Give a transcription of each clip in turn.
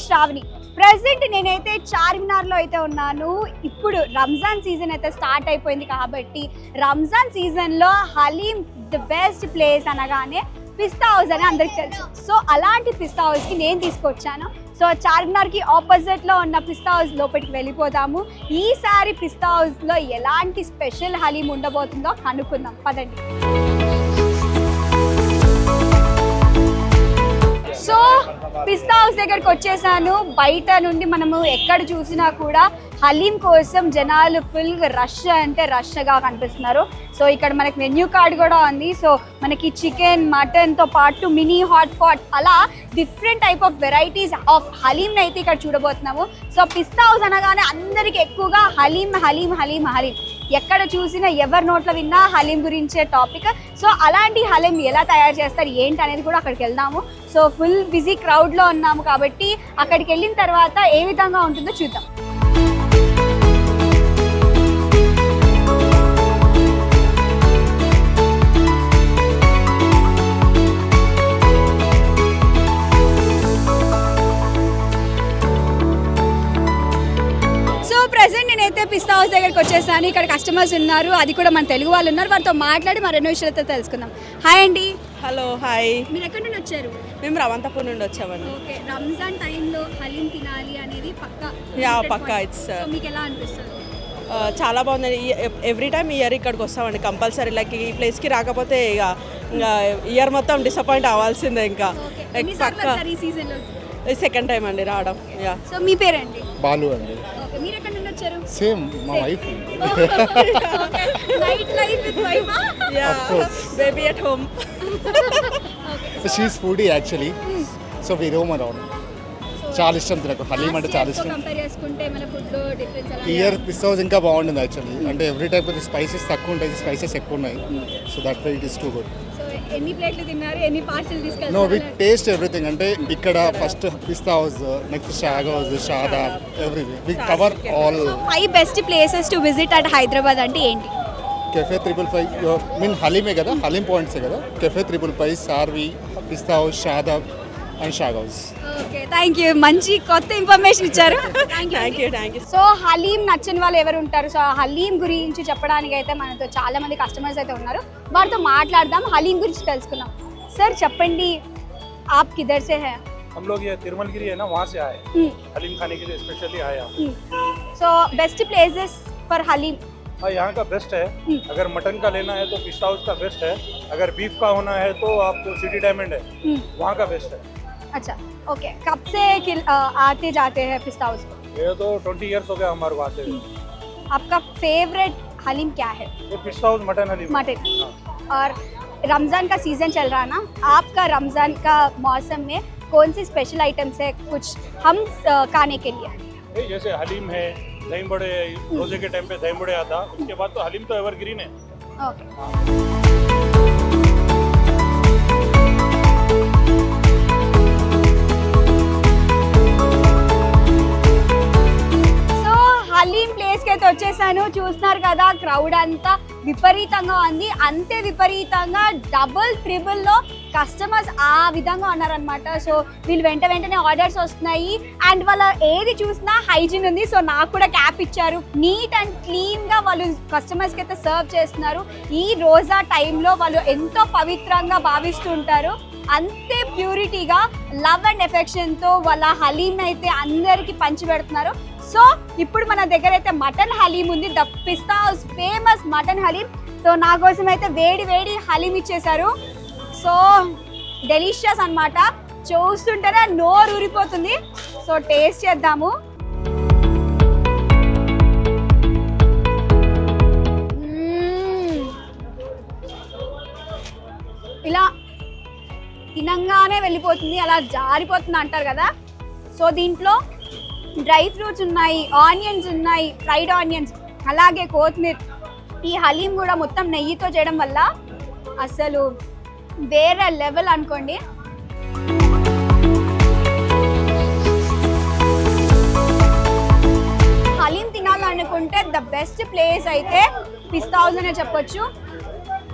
Shravani. Present నేనైతే చార్మినార్లో అయితే ఉన్నాను. ఇప్పుడు రంజాన్ సీజన్ అయితే స్టార్ట్ అయిపోయింది కాబట్టి రంజాన్ సీజన్లో హలీం ది బెస్ట్ ప్లేస్ అనగానే పిస్తా హౌస్ అని అందరికి తెలుసు. సో అలాంటి పిస్తా హౌస్కి నేను తీసుకొచ్చాను. సో చార్మినార్కి ఆపోజిట్లో ఉన్న పిస్తా హౌస్ లోపలికి వెళ్ళిపోదాము. ఈసారి పిస్తా హౌస్లో ఎలాంటి స్పెషల్ హలీం ఉండబోతుందో కనుక్కుందాం పదండి. సో పిస్తా హౌస్ దగ్గరికి వచ్చేసాను. బయట నుండి మనము ఎక్కడ చూసినా కూడా హలీం కోసం జనాలు ఫుల్ రష్ అంటే రష్గా కనిపిస్తున్నారు. సో ఇక్కడ మనకి మెన్యూ కార్డ్ కూడా ఉంది. సో మనకి చికెన్, మటన్తో పాటు మినీ హాట్ పాట్ అలా different type of varieties of హలీంని అయితే ఇక్కడ చూడబోతున్నాము. సో పిస్తా హౌస్ అనగానే అందరికి ఎక్కువగా హలీం హలీం హలీం హలీం, ఎక్కడ చూసినా ఎవరి నోట్లో విన్నా హలీం గురించే టాపిక్. సో అలాంటి హలీం ఎలా తయారు చేస్తారు ఏంటి అనేది కూడా అక్కడికి వెళ్దాము. సో ఫుల్ బిజీ క్రౌడ్లో ఉన్నాము కాబట్టి అక్కడికి వెళ్ళిన తర్వాత ఏ విధంగా ఉంటుందో చూద్దాం. ప్రెసెంట్ నేనైతే పిస్తా హౌస్ దగ్గరికి వచ్చేసాను. ఇక్కడ కస్టమర్స్ ఉన్నారు, అది కూడా మన తెలుగు వాళ్ళు ఉన్నారు. వారితో మాట్లాడి మరెన్నో విషయాలతో తెలుసుకుందాం. హాయ్ అండి. Hello, hi. మీరు ఎక్కడి నుండి వచ్చారు? మేము రవంతపూర్ నుండి వచ్చామండి. ఓకే, రంజాన్ టైంలో హలీం తినాలి అనేది పక్కా. పక్కా. ఇట్స్ మీకు ఎలా అనిపిస్తుంది? చాలా బాగుంది. ఎవ్రీ టైమ్ ఇయర్ ఇక్కడికి వస్తామండి కంపల్సరీ. లైక్ ఈ ప్లేస్కి రాకపోతే ఇక ఇయర్ మొత్తం డిసప్పాయింట్ అవ్వాల్సిందే. ఇంకా పక్కా సెకండ్ టైం అండి రావడం. సో మీ పేరండి? బాలు అండి. ఓకే, మీరు ఎక్కడి నుండి వచ్చారు? సేమ్ మా wife. Night life with wife. Baby at home. She is foodie actually. So we roam around. చాలా ఇష్టం తినకు హలీం అంటే చాలా ఇష్టం. కంపేర్ చేసుకుంటే మన ఫుడ్ డిఫరెన్స్ ఎలా? ఇయర్ పిస్తా హౌస్ ఇంకా బాగుంటుంది యాక్చువల్లీ. అంటే ఎవ్రీ టైప్ ఆఫ్ స్పైసెస్ తక్కువ ఉంటాయి, స్పైసెస్ ఎక్కువ ఉన్నాయి. So that why it is too good. So ఎన్ని ప్లేట్లు తిన్నారు, ఎన్ని పార్సల్ తీసుకెళ్తారు? No, we taste everything. అంటే ఇక్కడ first Pista House, next Shah Ghouse, Shadab, everything we cover all. 5 best places to visit at Hyderabad అంటే ఏంటి? కెఫే 355 మీన్ హలీమే కదా, హలీం పాయింట్సే కదా. Cafe 355, Sarvi, Pista house, Shadab and షాగ్ హౌస్. Okay, thank you. మంచి కొత్త ఇన్ఫర్మేషన్ ఇచ్చారు. Thank you. సో హలీం నచ్చని వాళ్ళు ఎవరు ఉంటారు? సో హలీం గురించి చెప్పడానికి అయితే మనతో చాలా మంది కస్టమర్స్ అయితే ఉన్నారు. వారితో మాట్లాడదాం, హలీం గురించి తెలుసుకుందాం. సార్ చెప్పండి, आप किधर से हैं? हम लोग ये तिरुमलगिरी है ना, वहाँ से आए हलीम खाने के लिए स्पेशली आए हम। So best places for haleem? हाँ, यहाँ का बेस्ट है। अगर मटन का लेना है तो पिस्ता हाउस का बेस्ट है। अगर बीफ का होना है तो आपको सिटी डायमंड है, वहाँ का बेस्ट है। अच्छा, ओके. कब से आते जाते हैं पिस्ता हाउस को? ये तो 20 इयर्स हो गया हमारे को आते हुए। आपका फेवरेट हलीम क्या है? ये पिस्ता हाउस मटन हलीम। मटन. और रमज़ान का सीज़न चल रहा है ना, आपका रमज़ान का मौसम में कौन सी स्पेशल आइटम्स है कुछ हम खाने के लिए? जैसे हलीम है, दही बड़े, रोजे के टाइम पे दही बड़े आता, उसके बाद तो हलीम तो एवरग्रीन है। ओके. హలీం ప్లేస్కి అయితే వచ్చేసాను. చూస్తున్నారు కదా, క్రౌడ్ అంతా విపరీతంగా ఉంది. అంతే విపరీతంగా డబుల్ ట్రిబుల్లో కస్టమర్స్ ఆ విధంగా ఉన్నారనమాట. సో వీళ్ళు వెంటనే ఆర్డర్స్ వస్తున్నాయి. అండ్ వాళ్ళ ఏది చూసినా హైజీన్ ఉంది. సో నాకు కూడా క్యాప్ ఇచ్చారు. నీట్ అండ్ క్లీన్గా వాళ్ళు కస్టమర్స్కి అయితే సర్వ్ చేస్తున్నారు. ఈ రోజా టైంలో వాళ్ళు ఎంతో పవిత్రంగా భావిస్తుంటారు. అంతే ప్యూరిటీగా లవ్ అండ్ ఎఫెక్షన్తో వాళ్ళ హలీం అయితే అందరికీ పంచి పెడుతున్నారు. సో ఇప్పుడు మన దగ్గర అయితే మటన్ హలీం ఉంది, the pista house famous mutton haleem. So నా కోసం అయితే వేడి హలీం ఇచ్చేసారు. సో డెలిషియస్ అన్నమాట. చూస్తుంటేనే నోరు ఊరిపోతుంది. సో టేస్ట్ చేద్దాము. ఇలా తినంగానే వెళ్ళిపోతుంది, అలా జారిపోతుంది అంటారు కదా. సో దీంట్లో డ్రై ఫ్రూట్స్ ఉన్నాయి, ఆనియన్స్ ఉన్నాయి, ఫ్రైడ్ ఆనియన్స్, అలాగే కొత్తిమీర. ఈ హలీం కూడా మొత్తం నెయ్యితో చేయడం వల్ల అసలు వేరే లెవెల్ అనుకోండి. హలీం తినాలనుకుంటే ద బెస్ట్ ప్లేస్ అయితే పిస్తా హౌస్ అనే చెప్పొచ్చు.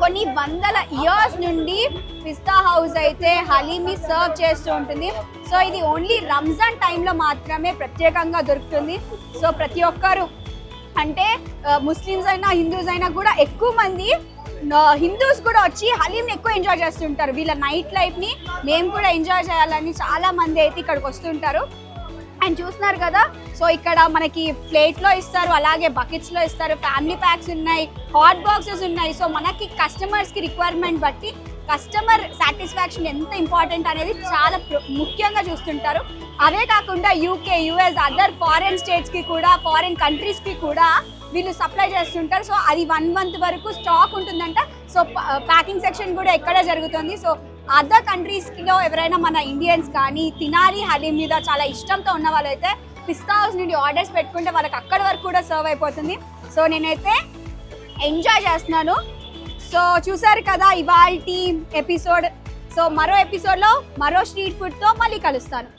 కొన్ని వందల ఇయర్స్ నుండి పిస్తా హౌస్ అయితే హలీంని సర్వ్ చేస్తూ ఉంటుంది. సో ఇది ఓన్లీ రంజాన్ టైంలో మాత్రమే ప్రత్యేకంగా దొరుకుతుంది. సో ప్రతి ఒక్కరు అంటే ముస్లిమ్స్ అయినా హిందూస్ అయినా కూడా ఎక్కువ మంది హిందూస్ కూడా వచ్చి హలీంని ఎక్కువ ఎంజాయ్ చేస్తుంటారు. వీళ్ళ నైట్ లైఫ్ని మేము కూడా ఎంజాయ్ చేయాలని చాలా మంది అయితే ఇక్కడికి వస్తుంటారు. అండ్ చూస్తున్నారు కదా, సో ఇక్కడ మనకి ప్లేట్లో ఇస్తారు, అలాగే బకెట్స్లో ఇస్తారు, ఫ్యామిలీ ప్యాక్స్ ఉన్నాయి, హాట్ బాక్సెస్ ఉన్నాయి. సో మనకి కస్టమర్స్కి రిక్వైర్మెంట్ బట్టి కస్టమర్ సాటిస్ఫాక్షన్ ఎంత ఇంపార్టెంట్ అనేది చాలా ముఖ్యంగా చూస్తుంటారు. అవే కాకుండా యూకే, యుఎస్, అదర్ ఫారెన్ స్టేట్స్కి కూడా, ఫారెన్ కంట్రీస్కి కూడా వీళ్ళు సప్లై చేస్తుంటారు. సో అది 1 month వరకు స్టాక్ ఉంటుందంట. సో ప్యాకింగ్ సెక్షన్ కూడా ఎక్కడే జరుగుతుంది. సో అదర్ కంట్రీస్లో ఎవరైనా మన ఇండియన్స్ కానీ తినాలి హలీం మీద చాలా ఇష్టంతో ఉన్న వాళ్ళైతే పిస్తా హౌస్ నుండి ఆర్డర్స్ పెట్టుకుంటే వాళ్ళకి అక్కడి వరకు కూడా సర్వ్ అయిపోతుంది. సో నేనైతే ఎంజాయ్ చేస్తున్నాను. సో చూసారు కదా ఇవాల్టి ఎపిసోడ్. సో మరో ఎపిసోడ్లో మరో స్ట్రీట్ ఫుడ్తో మళ్ళీ కలుస్తాను.